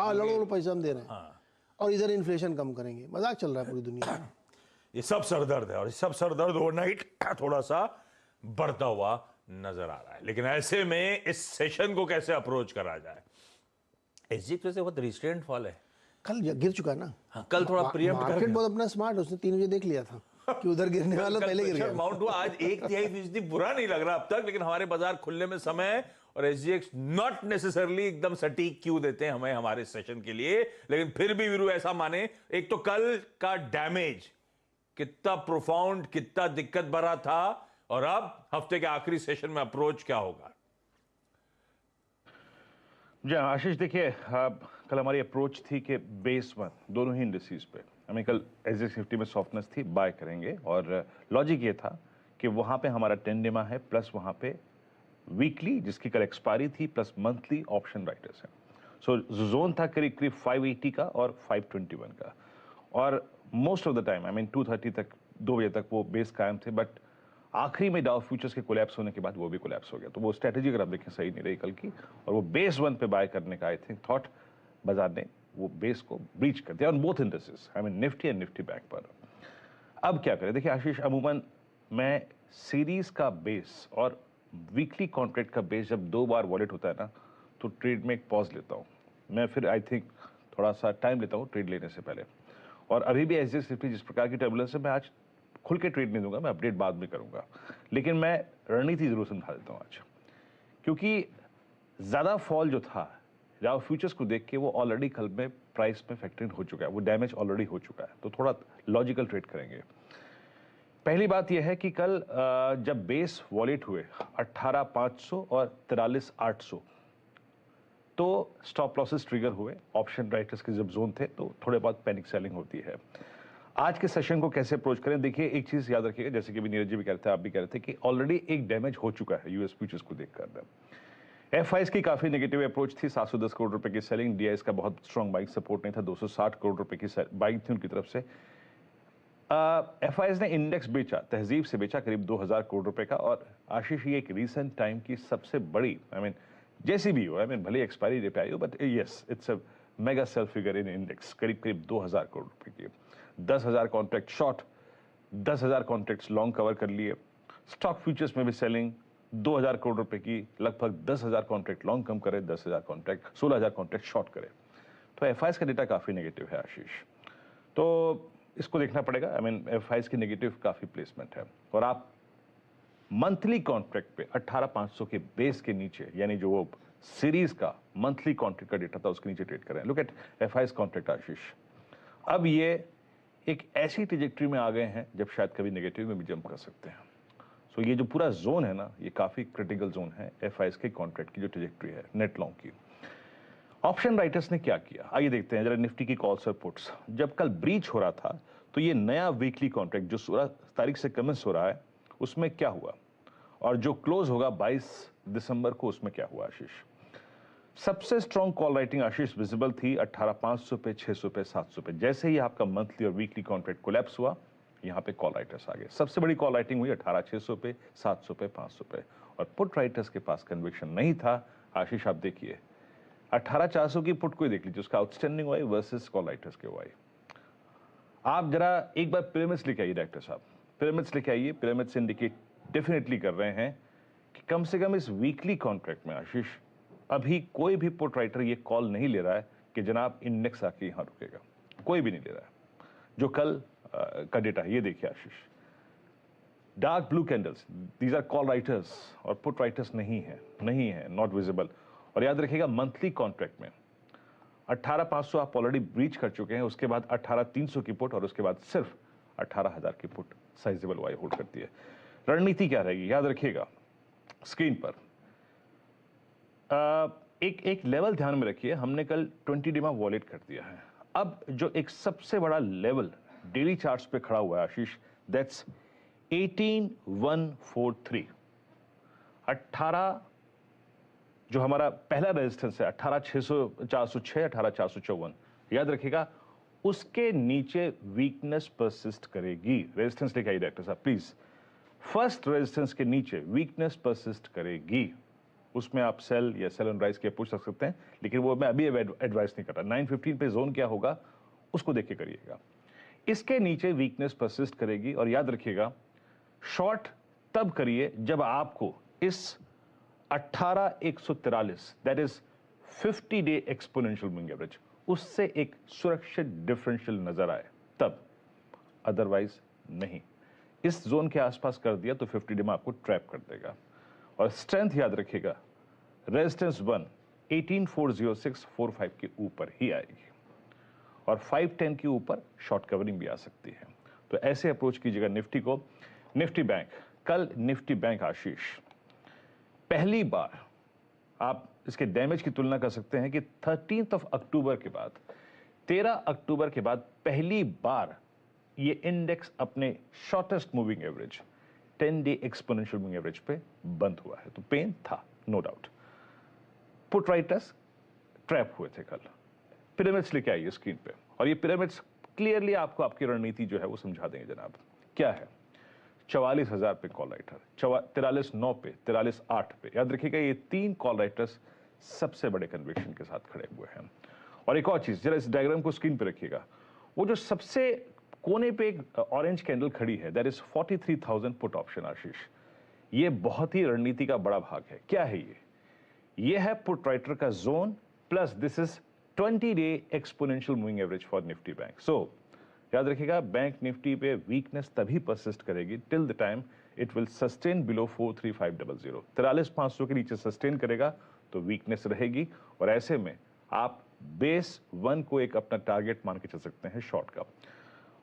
हाँ, लड़ो पैसा हम दे रहे हैं और इधर इन्फ्लेशन कम करेंगे। मजाक चल रहा है पूरी दुनिया में। ये सब सरदर्द है और ये सब सरदर्द ओवरनाइट थोड़ा सा बढ़ता हुआ नजर आ रहा है। लेकिन ऐसे में इस सेशन को कैसे अप्रोच करा जाए? एसजीएक्स से बहुत रिस्ट्रेंट फॉल है, कल गिर चुका है ना। हाँ, कल थोड़ा प्रीएम्प्ट कर मार्केट बहुत अपना स्मार्ट, उसने 3 बजे देख लिया था कि उधर गिरने वाला, पहले गिर गया। माउंट हुआ आज 1/3% बुरा नहीं लग रहा अब तक, लेकिन हमारे बाजार खुलने में समय और एसजीएक्स नॉट नेसेसरली एकदम सटीक क्यों देते हैं हमें हमारे सेशन के लिए। लेकिन फिर भी वीरू ऐसा माने, एक तो कल का डैमेज कितना प्रोफाउंड, कितना दिक्कत भरा था, और अब हफ्ते के आखिरी सेशन में अप्रोच क्या होगा? जी आशीष, देखिए कल हमारी अप्रोच थी कि बेस 1 दोनों ही इंडिसेस पे हमें कल एसजीएक्स 50 में सॉफ्टनेस थी, बाय करेंगे। और लॉजिक ये था कि वहाँ पे हमारा टेंडेमा है, प्लस वहाँ पे वीकली जिसकी कल एक्सपायरी थी, प्लस मंथली ऑप्शन राइटर्स हैं। सो जोन था करीब करीब 580 का और 521 का, और मोस्ट ऑफ द टाइम 2:30 तक, 2 बजे तक वो बेस कायम थे। बट आखिरी में डाउ फ्यूचर्स के कोलैप्स होने के बाद वो भी कोलैप्स हो गया। तो वो स्ट्रेटेजी अगर आप देखें सही नहीं रही कल की, और वो बेस 1 पे बाय करने का आई थिंक थॉट बाजार ने वो बेस को ब्रीच कर दिया on both indices, Nifty and Nifty bank पर। अब क्या करें? देखिए आशीष, अमूमन मैं सीरीज का बेस और वीकली कॉन्ट्रैक्ट का बेस जब 2 बार वॉलेट होता है ना, तो ट्रेड में एक पॉज लेता हूँ मैं, फिर आई थिंक थोड़ा सा टाइम लेता हूँ ट्रेड लेने से पहले। और अभी भी एसजीएक्स 50 जिस प्रकार की टर्बुलेंस है, मैं आज खुल के ट्रेड नहीं दूंगा, मैं अपडेट बाद में करूंगा, लेकिन मैं रणनीति जरूर समझा देता हूं आज। क्योंकि ज्यादा फॉल जो था डाउ फ्यूचर्स को देख के वो ऑलरेडी कल में प्राइस में फैक्टरिंग हो चुका है, वो डैमेज ऑलरेडी हो चुका है, तो थोड़ा लॉजिकल ट्रेड करेंगे। पहली बात यह है कि कल जब बेस वॉलेट हुए 18,500 और 43,800, तो स्टॉप लॉसेस ट्रिगर हुए, ऑप्शन राइटर्स के जब जोन थे तो थोड़े बहुत पैनिक सेलिंग होती है। आज के सेशन को कैसे अप्रोच करें? देखिए एक चीज याद रखिएगा, जैसे कि नीरज जी भी कह रहे थे, आप भी कह रहे थे, कि ऑलरेडी एक डैमेज हो चुका है यूएस फ्यूचर्स को देखकर। एफआईएस की काफी नेगेटिव अप्रोच थी, 710 करोड़ रुपए की सेलिंग, डीआईएस का बहुत स्ट्रॉन्ग बाइंग सपोर्ट नहीं था, 260 करोड़ रुपए की बाइंग थी उनकी तरफ से। एफआईएस ने इंडेक्स बेचा, तहजीब से बेचा करीब 2000 करोड़ रुपए का। और आशीष, ये एक रीसेंट टाइम की सबसे बड़ी, जैसी भी हो, भले एक्सपायरी डे पे आई हो, but yes it's a mega sale figure in index, करीब करीब 2000 करोड़ रुपए की। 10,000 contract short, 10,000 contracts long cover कर लिए। स्टॉक फ्यूचर्स में भी सेलिंग 2,000 करोड़ रुपए की, लगभग 10,000 कॉन्ट्रैक्ट लॉन्ग कम करे, 10,000 कॉन्ट्रैक्ट 16,000 कॉन्ट्रैक्ट शॉर्ट करे। तो एफआईएस का डेटा काफी नेगेटिव है आशीष, तो इसको देखना पड़ेगा। एफआईएस की नेगेटिव काफी प्लेसमेंट है। और आप मंथली कॉन्ट्रैक्ट पे 18,500 के बेस के नीचे, यानी जो वो सीरीज का मंथली कॉन्ट्रैक्ट का डेटा था उसके नीचे ट्रेड करें। लुक एट एफआईएस कॉन्ट्रैक्ट आशीष, अब ये एक ऐसी ट्रेजेक्टरी में आ गए हैं जब शायद कभी नेगेटिव में भी जंप कर सकते हैं। सो ये जो पूरा जोन है ना, ये काफी क्रिटिकल जोन है एफआईएस के कॉन्ट्रैक्ट की जो ट्रेजेक्टरी है नेट लॉन्ग की। ऑप्शन राइटर्स ने क्या किया, आइए देखते हैं जरा। निफ्टी की कॉल्स और पुट्स जब कल ब्रीच हो रहा था, तो ये नया वीकली कॉन्ट्रैक्ट जो 16 तारीख से कमेंस हो रहा है, उसमें क्या हुआ, और जो क्लोज होगा 22 दिसंबर को, उसमें क्या हुआ आशीष? सबसे स्ट्रॉन्ग कॉल राइटिंग आशीष विजिबल थी 18,500 पे, 600 पे, 700 पे। जैसे ही आपका मंथली और वीकली कॉन्ट्रैक्ट कोलैप्स हुआ, यहां पे कॉल राइटर्स आ गए। सबसे बड़ी कॉल राइटिंग हुई 18,600 पे, 700 पे, 500 पे। और पुट राइटर्स के पास कन्विक्शन नहीं था आशीष। आप देखिए 18,400 की पुट को देख लीजिए, उसका outstanding Y versus call writers के वाई। आप जरा एक बार पिरामिड्स लेके आइए डायरेक्टर साहब, पिरामिड्स लेके आइए। पिरामिड्स इंडिकेट डेफिनेटली कर रहे हैं कि कम से कम इस वीकली कॉन्ट्रैक्ट में आशीष अभी कोई भी पुट राइटर ये कॉल नहीं ले रहा है कि जनाब इंडेक्स आके यहां रुकेगा, कोई भी नहीं ले रहा है। जो कल का डेटा है ये देखिए Ashish, dark blue candles, these are call writers और पुट राइटर्स नहीं है, नॉट विजिबल। और याद रखिएगा मंथली कॉन्ट्रैक्ट में 18,500 आप ऑलरेडी ब्रीच कर चुके हैं, उसके बाद 18,300 की पुट, और उसके बाद सिर्फ 18,000 की पुट साइजेबल वाई होल्ड करती है। रणनीति क्या रहेगी याद रखिएगा स्क्रीन पर। एक लेवल ध्यान में रखिए, हमने कल 20 डे में वॉलेट कर दिया है। अब जो एक सबसे बड़ा लेवल डेली चार्ट्स पे खड़ा हुआ है आशीष, दैट्स 18,143। 18 जो हमारा पहला रेजिस्टेंस है 18,406, 18,454, याद रखिएगा उसके नीचे वीकनेस परसिस्ट करेगी। रेजिस्टेंस लेके आइए डायरेक्टर साहब प्लीज। फर्स्ट रेजिस्टेंस के नीचे वीकनेस परसिस्ट करेगी, उसमें आप सेल या सेल ऑन राइज के पुश रख सकते हैं, लेकिन वो मैं अभी एडवाइस नहीं कर रहा। 9:15 पे जोन क्या होगा उसको देख के करिएगा। इसके नीचे वीकनेस परसिस्ट करेगी, और याद रखिएगा शॉर्ट तब करिए जब आपको इस 18,143 that is 50 day exponential moving average उससे एक सुरक्षित डिफरेंशियल नजर आए, तब, अदरवाइज नहीं। इस जोन के आसपास कर दिया तो 50 डे में आपको ट्रैप कर देगा। और स्ट्रेंथ याद रखिएगा, रेजिस्टेंस 1 18,406.45 के ऊपर ही आएगी, और 510 के ऊपर शॉर्ट कवरिंग भी आ सकती है। तो ऐसे अप्रोच कीजिएगा निफ्टी को। निफ्टी बैंक, कल निफ्टी बैंक आशीष पहली बार आप इसके डैमेज की तुलना कर सकते हैं कि 13 अक्टूबर के बाद, 13 अक्टूबर के बाद पहली बार ये इंडेक्स अपने shortest moving average 10 day exponential moving average पे बंद हुआ है। तो पेन था, no doubt. Put writers trap हुए थे कल। पिरामिड्स लेके आइए स्क्रीन पे, और ये पिरामिड्स क्लियरली आपको आपकी रणनीति जो है वो समझा देंगे जनाब। क्या है? 44,000 पे कॉल राइटर, 43,900 पे, 43,800 पे। याद रखिएगा ये 3 कॉल राइटर्स सबसे बड़े कन्विक्शन के साथ खड़े हुए हैं। और एक और चीज, जरा इस डायग्राम को स्क्रीन पे रखिएगा, वो जो सबसे कोने पे एक ऑरेंज कैंडल खड़ी है दैट इज 43,000 पुट ऑप्शन आशीष। ये बहुत ही रणनीति का बड़ा भाग है। क्या है ये? ये है पुट राइटर का zone, plus this is 20 day exponential moving average for Nifty bank. So याद रखिएगा बैंक निफ्टी पे वीकनेस तभी परसिस्ट करेगी till the time it will sustain below 43500। 43,500 के नीचे सस्टेन करेगा तो वीकनेस रहेगी, और ऐसे में आप बेस 1 को एक अपना टारगेट मान के चल सकते हैं शॉर्ट का।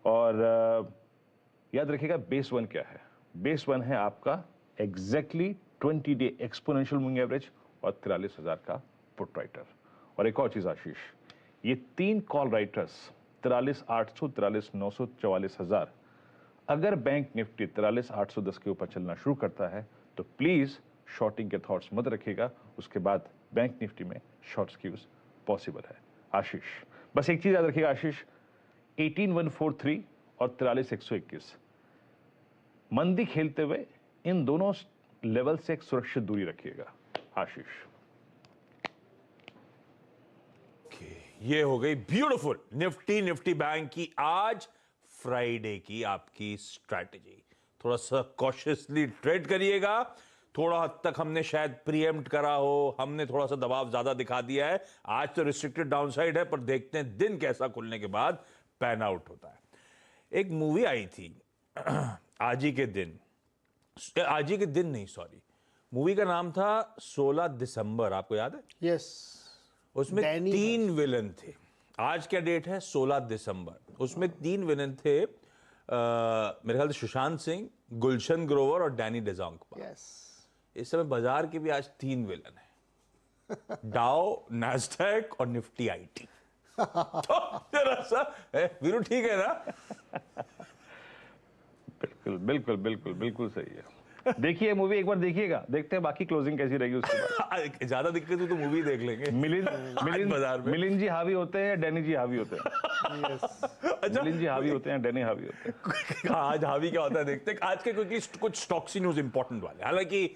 और याद रखिएगा बेस 1 क्या है? बेस 1 है आपका exactly 20 day exponential moving average और 43,000 का पुट राइटर। और एक और चीज आशीष, ये 3 कॉल राइटर्स 43,800, 43,900, 44,000, अगर बैंक निफ्टी 43,810 के ऊपर चलना शुरू करता है तो प्लीज शॉर्टिंग के थॉट्स मत रखिएगा। उसके बाद बैंक निफ्टी में शॉर्ट स्क्यूज पॉसिबल है आशीष। बस एक चीज याद रखिएगा आशीष, 18,143 और 43,121 मंदी खेलते हुए इन दोनों लेवल से एक सुरक्षित दूरी रखिएगा आशीष। ये हो गई ब्यूटीफुल निफ्टी बैंक की आज फ्राइडे की आपकी स्ट्रैटेजी। थोड़ा सा कॉशियसली ट्रेड करिएगा। थोड़ा हद तक हमने शायद प्रीएम्प्ट करा हो, हमने थोड़ा सा दबाव ज्यादा दिखा दिया है। आज तो रिस्ट्रिक्टेड डाउनसाइड है, पर देखते हैं दिन कैसा खुलने के बाद पैन आउट होता है। एक मूवी आई थी आज ही के दिन नहीं, सॉरी, मूवी का नाम था 16 दिसंबर, आपको याद है? यस। उसमें 3 विलन थे। आज क्या डेट है? 16 दिसंबर। उसमें 3 विलन थे, मेरे ख्याल से सुशांत सिंह, गुलशन ग्रोवर और डैनी डेजोंगपा। यस। इस समय बाजार के भी आज 3 विलन है, डाउ, नैस्डैक और निफ्टी आईटी। तो जरा सा वीरू ठीक है ना? बिल्कुल बिल्कुल बिल्कुल बिल्कुल सही है। देखिए मूवी एक बार देखिएगा, देखते हैं बाकी क्लोजिंग कैसी रहेगी उसके बाद। ज्यादा दिक्कत हो तो मूवी देख लेंगे। मिलिंद जी हावी होते हैं, डैनी जी हावी होते हैं। अच्छा, मिलिंद जी हावी होते हैं, डैनी हावी होते हैं। आज हावी क्या होता है देखते हैं। आज के कुछ स्टॉक्स न्यूज इंपॉर्टेंट वाले, हालांकि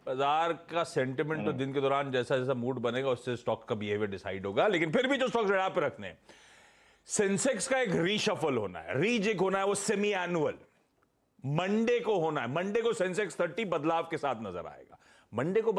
बाजार का सेंटिमेंट तो दिन के दौरान जैसा जैसा मूड बनेगा उससे स्टॉक का बिहेवियर डिसाइड होगा, लेकिन फिर भी जो स्टॉक्स रडार पे रखने हैं, सेंसेक्स का एक रीशफल होना है, रीजिक होना है, वो सेमी एनुअल मंडे को होना है। मंडे को सेंसेक्स 30 बदलाव के साथ नजर आएगा। मंडे को